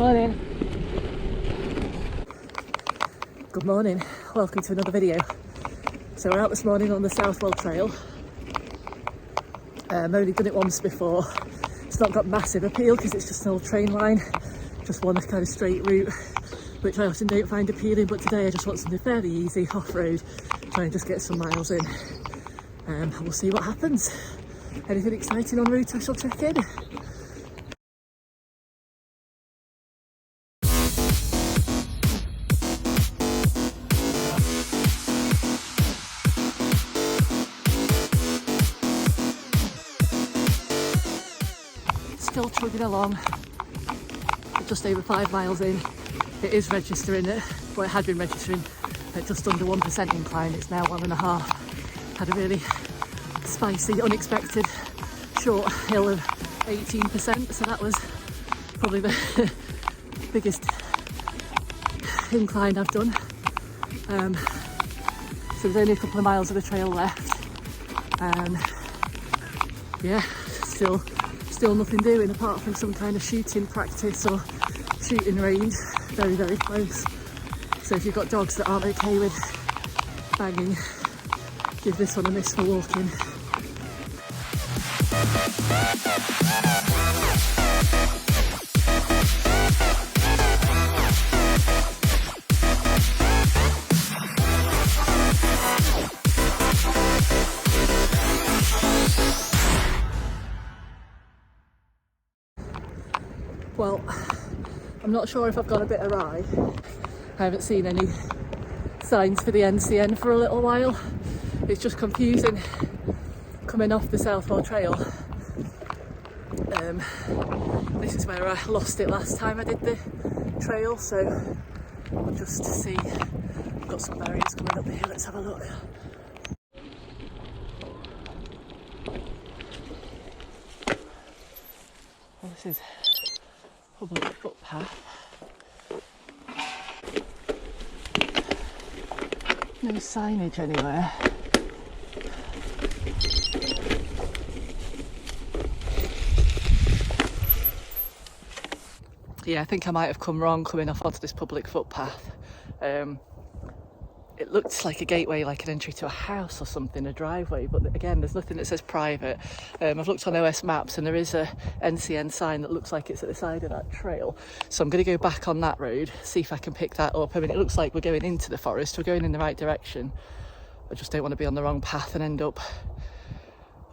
Morning. Good morning, welcome to another video. So we're out this morning on the Southwell trail. I've only done it once before. It's not got massive appeal because it's just an old train line, just one kind of straight route, which I often don't find appealing, but today I just want something fairly easy, off-road, try and just get some miles in. We'll see what happens. Anything exciting en route I shall check in. Still chugging along, just over 5 miles in. It is registering it, well, it had been registering at just under 1% incline. It's now 1.5. Had a really spicy, unexpected short hill of 18%, so that was probably the biggest incline I've done. So there's only a couple of miles of the trail left, and yeah, still nothing doing apart from some kind of shooting practice or shooting range. Very, very close. So if you've got dogs that aren't okay with banging, give this one a miss for walking. Well, I'm not sure if I've gone a bit awry. I haven't seen any signs for the NCN for a little while. It's just confusing coming off the Southwell trail. This is where I lost it last time I did the trail, so I'll just see. I've got some barriers coming up here, let's have a look. Well, this is public footpath. No signage anywhere. Yeah, I think I might have come wrong coming off onto this public footpath. It looks like a gateway, like an entry to a house or something, a driveway, but again, there's nothing that says private. I've looked on OS Maps and there is a NCN sign that looks like it's at the side of that trail. So I'm going to go back on that road, see if I can pick that up. I mean, it looks like we're going into the forest, we're going in the right direction. I just don't want to be on the wrong path and end up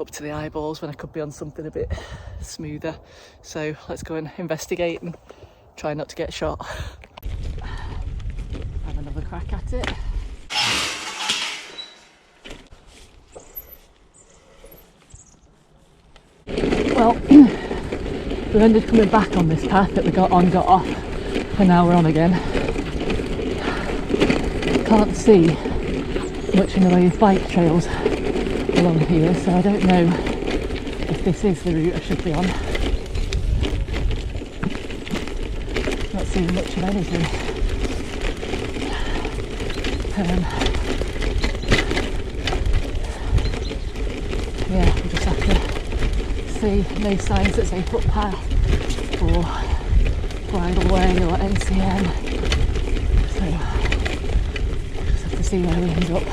to the eyeballs when I could be on something a bit smoother. So let's go and investigate and try not to get shot. Have another crack at it. Well, we've ended up coming back on this path that we got off, and now we're on again. Can't see much in the way of bike trails along here, so I don't know if this is the route I should be on. Not seeing much of anything. Yeah, we'll just have to see. No signs that say footpath or bridle way or NCN, so just have to see where we end up.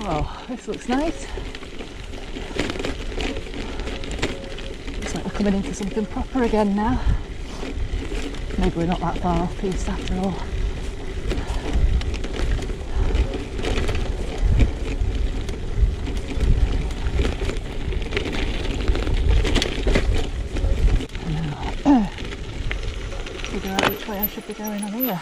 Oh, this looks nice. Looks like we're coming into something proper again now. Maybe we're not that far off piste after all. Figure out which way I should be going on here.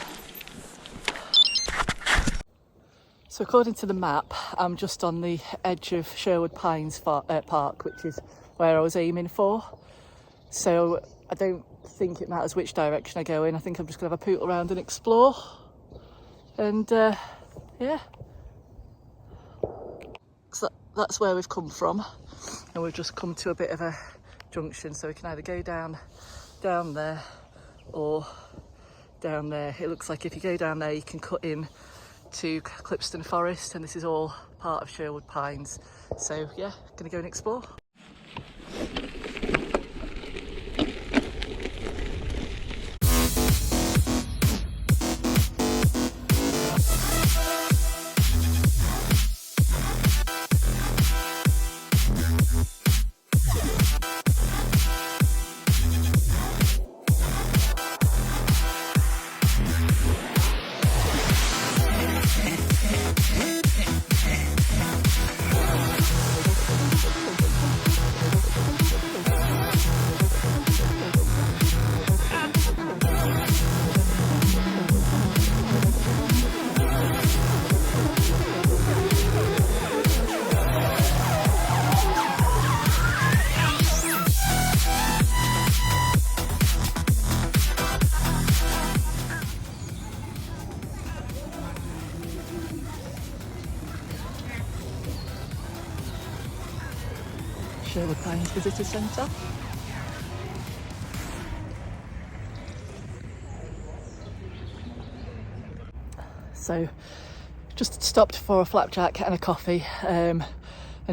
So according to the map, I'm just on the edge of Sherwood Pines Park, which is where I was aiming for. So I don't think it matters which direction I go in. I think I'm just going to have a poot around and explore. And yeah. So that's where we've come from. And we've just come to a bit of a junction. So we can either go down there or down there. It looks like if you go down there, you can cut in to Clipston Forest, and this is all part of Sherwood Pines. So yeah, gonna go and explore. Sherwood Pines Visitor Centre. So just stopped for a flapjack and a coffee, and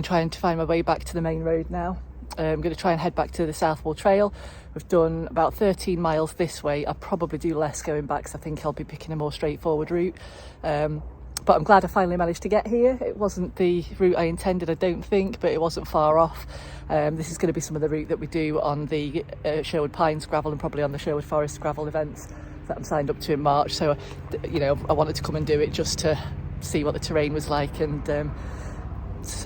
trying to find my way back to the main road now. I'm going to try and head back to the Southwell trail. We've done about 13 miles this way. I'll probably do less going back because I think I'll be picking a more straightforward route. But I'm glad I finally managed to get here. It wasn't the route I intended, I don't think, but it wasn't far off. This is going to be some of the route that we do on the Sherwood Pines gravel and probably on the Sherwood Forest gravel events that I'm signed up to in March. So, you know, I wanted to come and do it just to see what the terrain was like and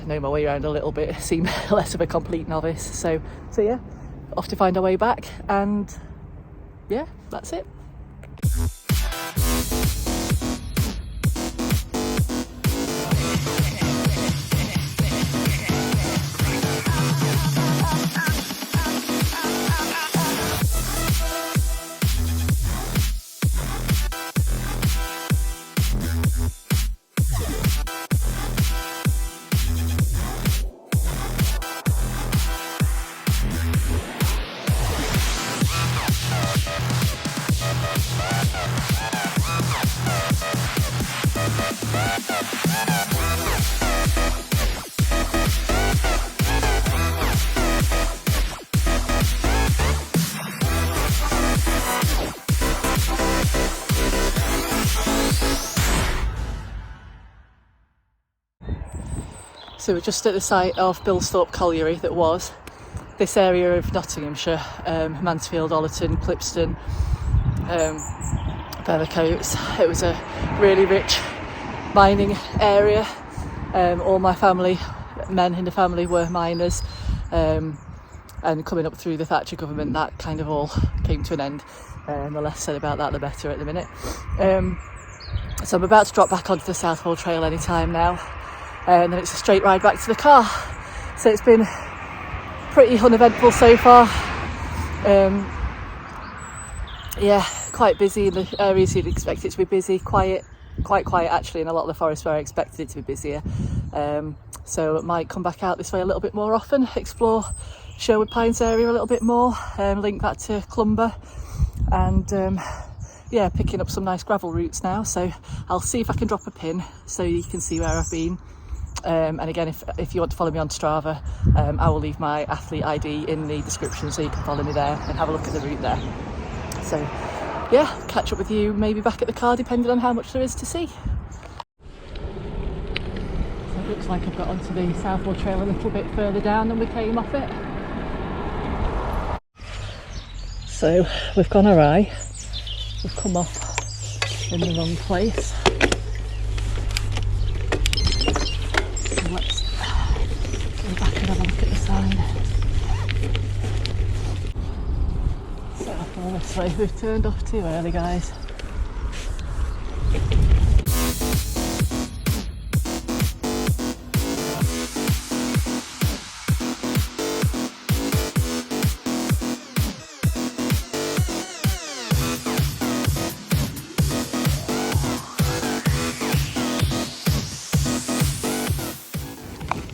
know my way around a little bit, seem less of a complete novice. So yeah, off to find our way back, and yeah, that's it. So we're just at the site of Bilsthorpe Colliery, that was this area of Nottinghamshire, Mansfield, Ollerton, Clipston, Bevercoats. It was a really rich mining area. All my family, men in the family, were miners, and coming up through the Thatcher government, that kind of all came to an end. The less said about that, the better at the minute. So I'm about to drop back onto the Southwell trail any time now. And then it's a straight ride back to the car. So it's been pretty uneventful so far. Yeah, quite busy in the areas you'd expect it to be busy. Quite quiet actually in a lot of the forest where I expected it to be busier. So I might come back out this way a little bit more often, explore Sherwood Pines area a little bit more, link that to Clumber, and yeah, picking up some nice gravel routes now. So I'll see if I can drop a pin so you can see where I've been. And again, if you want to follow me on Strava, I will leave my athlete ID in the description so you can follow me there and have a look at the route there. So yeah, catch up with you maybe back at the car depending on how much there is to see. So it looks like I've got onto the Southwell trail a little bit further down than we came off it. So we've gone awry, we've come off in the wrong place. Let's go back and have a look at the sign. So all this way, we've turned off too early, guys.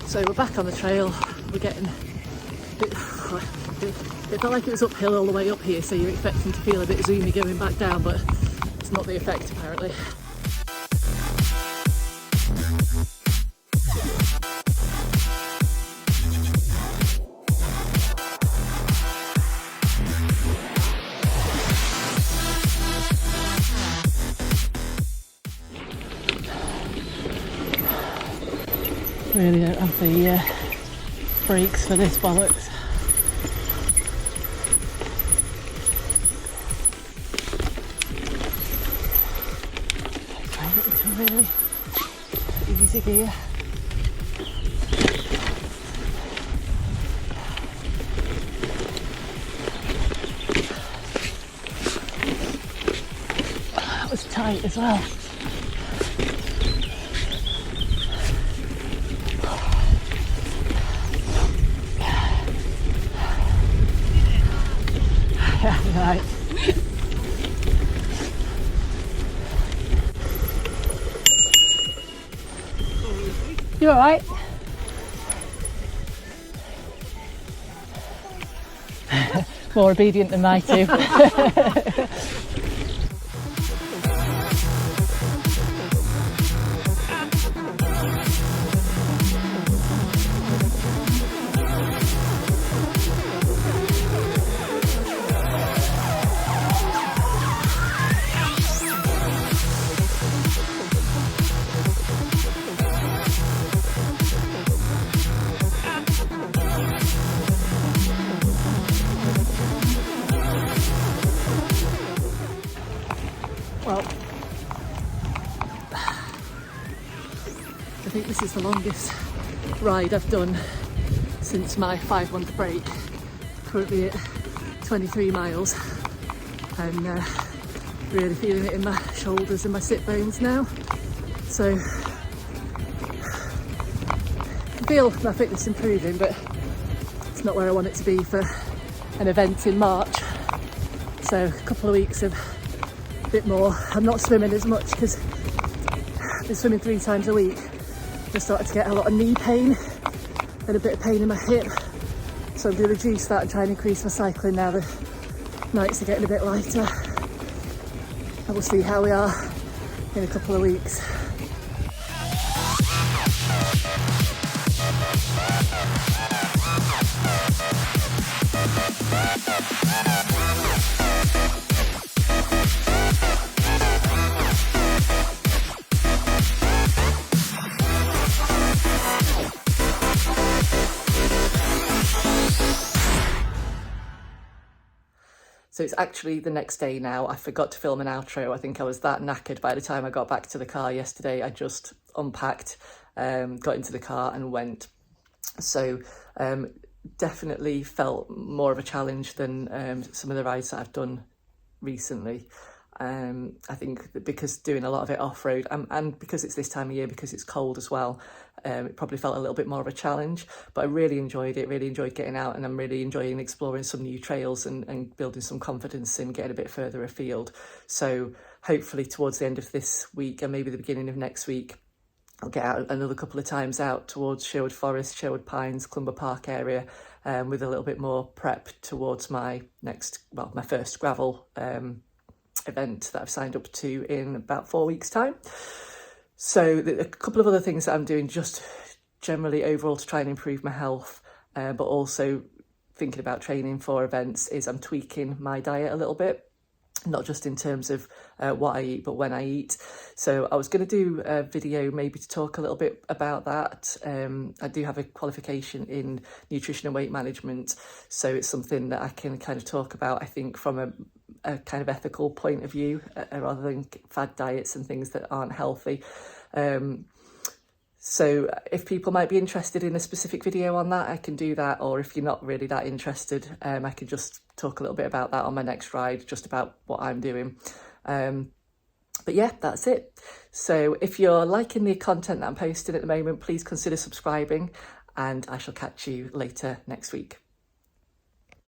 So we're back on the trail. We're getting it felt like it was uphill all the way up here, so you're expecting to feel a bit zoomy going back down, but it's not the effect apparently. Really don't have the brakes for this bollocks. Try and get into a really easy gear. That was tight as well. Right. You all right? More obedient than my two. Well, I think this is the longest ride I've done since my 5-month break. Currently at 23 miles and really feeling it in my shoulders and my sit bones now. So I feel my fitness improving, but it's not where I want it to be for an event in March. So a couple of weeks of a bit more. I'm not swimming as much because I've been swimming 3 times a week. I started to get a lot of knee pain and a bit of pain in my hip. So I'm going to reduce that and try and increase my cycling now the nights are getting a bit lighter. And we'll see how we are in a couple of weeks. So it's actually the next day now. I forgot to film an outro. I think I was that knackered by the time I got back to the car yesterday. I just unpacked, got into the car and went. So definitely felt more of a challenge than some of the rides that I've done recently. I think that because doing a lot of it off-road and because it's this time of year, because it's cold as well, it probably felt a little bit more of a challenge, but I really enjoyed it, really enjoyed getting out, and I'm really enjoying exploring some new trails and building some confidence in getting a bit further afield. So hopefully towards the end of this week and maybe the beginning of next week, I'll get out another couple of times out towards Sherwood Forest, Sherwood Pines, Clumber Park area, with a little bit more prep towards my first gravel event that I've signed up to in about 4 weeks' time. So a couple of other things that I'm doing just generally overall to try and improve my health, but also thinking about training for events, is I'm tweaking my diet a little bit. Not just in terms of what I eat, but when I eat. So I was going to do a video maybe to talk a little bit about that. I do have a qualification in nutrition and weight management, so it's something that I can kind of talk about, I think, from a kind of ethical point of view, rather than fad diets and things that aren't healthy. So if people might be interested in a specific video on that, I can do that. Or if you're not really that interested, I can just talk a little bit about that on my next ride, just about what I'm doing. But yeah, that's it. So if you're liking the content that I'm posting at the moment, please consider subscribing, and I shall catch you later next week.